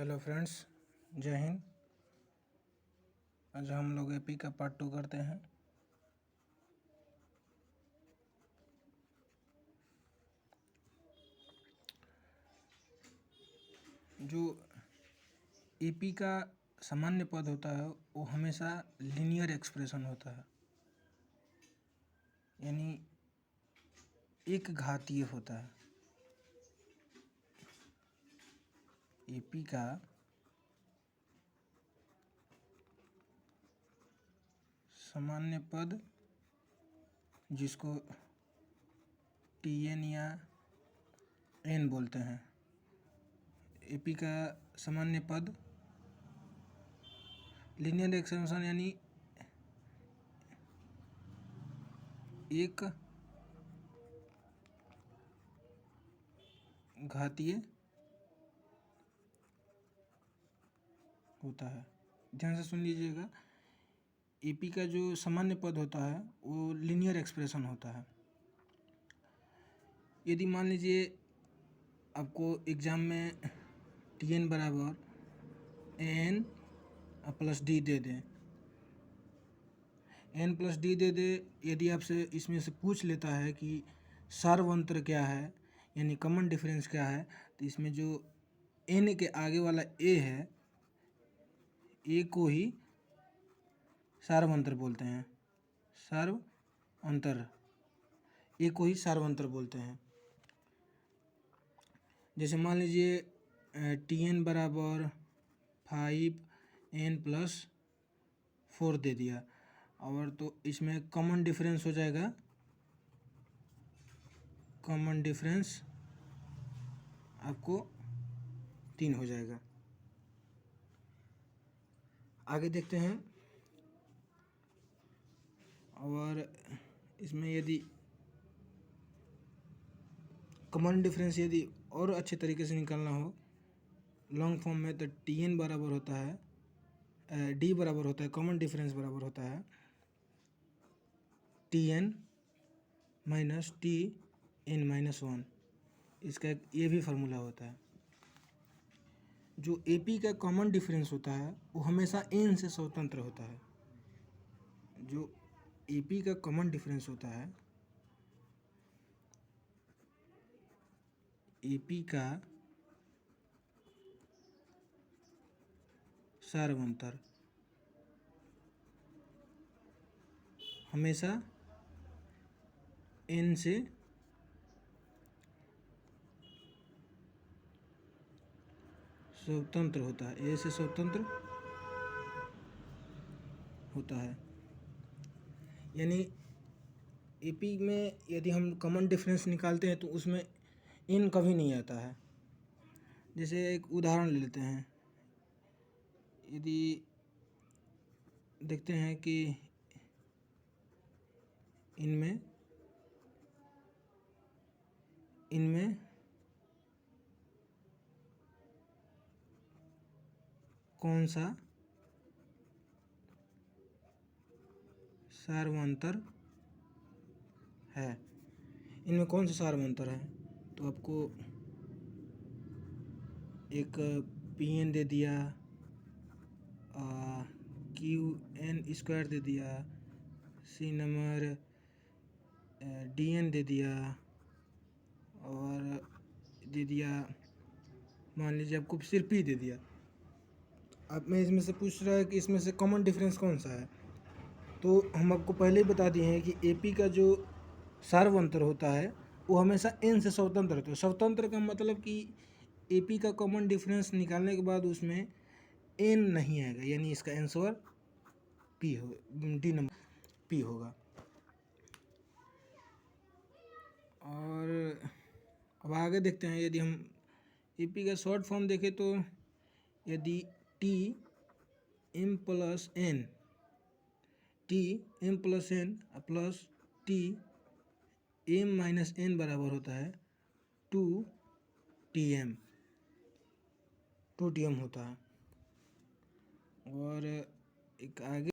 Hello friends, जय हिंद। आज हम लोग एपी का पार्ट 2 करते हैं। जो एपी का सामान्य पद होता है वो हमेशा लीनियर एक्सप्रेशन होता है, यानी एक घातीय होता है। एपी का सामान्य पद, जिसको टीएन या एन बोलते हैं, एपी का सामान्य पद लीनियर एक्सप्रेशन यानी एक घातीय होता है। ध्यान से सुन लीजिएगा, एपी का जो सामान्य पद होता है वो लीनियर एक्सप्रेशन होता है। यदि मान लीजिए आपको एग्ज़ाम में टीएन बराबर एन प्लस डी दे दें, एन प्लस डी दे दे, यदि आपसे इसमें से पूछ लेता है कि सार्वंतर क्या है, यानी कॉमन डिफरेंस क्या है, तो इसमें जो एन के आगे वाला ए है, ए को ही सार्वंतर बोलते हैं। सार्वंतर, ए को ही सार्वंतर बोलते हैं। जैसे मान लीजिए टी एन बराबर 5n + 4 दे दिया, और तो इसमें कॉमन डिफरेंस हो जाएगा, कॉमन डिफरेंस आपको 3 हो जाएगा। आगे देखते हैं, और इसमें यदि कॉमन डिफरेंस यदि और अच्छे तरीके से निकालना हो लॉन्ग फॉर्म में, तो टी एन बराबर होता है, डी बराबर होता है, कॉमन डिफरेंस बराबर होता है T N minus T N minus 1। इसका एक ये भी फार्मूला होता है। जो एपी का कॉमन डिफरेंस होता है वो हमेशा एन से स्वतंत्र होता है। जो एपी का कॉमन डिफरेंस होता है, एपी का सार्वंतर हमेशा एन से स्वतंत्र होता है, ए से स्वतंत्र होता है। यानी एपी में यदि हम कॉमन डिफरेंस निकालते हैं तो उसमें एन कभी नहीं आता है। जैसे एक उदाहरण ले लेते हैं, यदि देखते हैं कि इनमें कौन सा सार्वंतर है, इनमें कौन सा सार्वंतर है, तो आपको एक पी एन दे दिया, क्यू एन स्क्वायर दे दिया, सी नंबर डी एन दे दिया, और दे दिया मान लीजिए आपको सिर्फ पी दे दिया। अब मैं इसमें से पूछ रहा है कि इसमें से कॉमन डिफरेंस कौन सा है, तो हम आपको पहले ही बता दिए हैं कि एपी का जो सार्वंतर होता है वो हमेशा एन से स्वतंत्र होता है। स्वतंत्र का मतलब कि एपी का कॉमन डिफरेंस निकालने के बाद उसमें एन नहीं आएगा, यानी इसका आंसर पी हो, डी नंबर पी होगा। और अब आगे देखते हैं, यदि हम एपी का शॉर्ट फॉर्म देखें तो यदि T M plus N plus T M minus N बराबर होता है 2 टी एम होता है। और एक आगे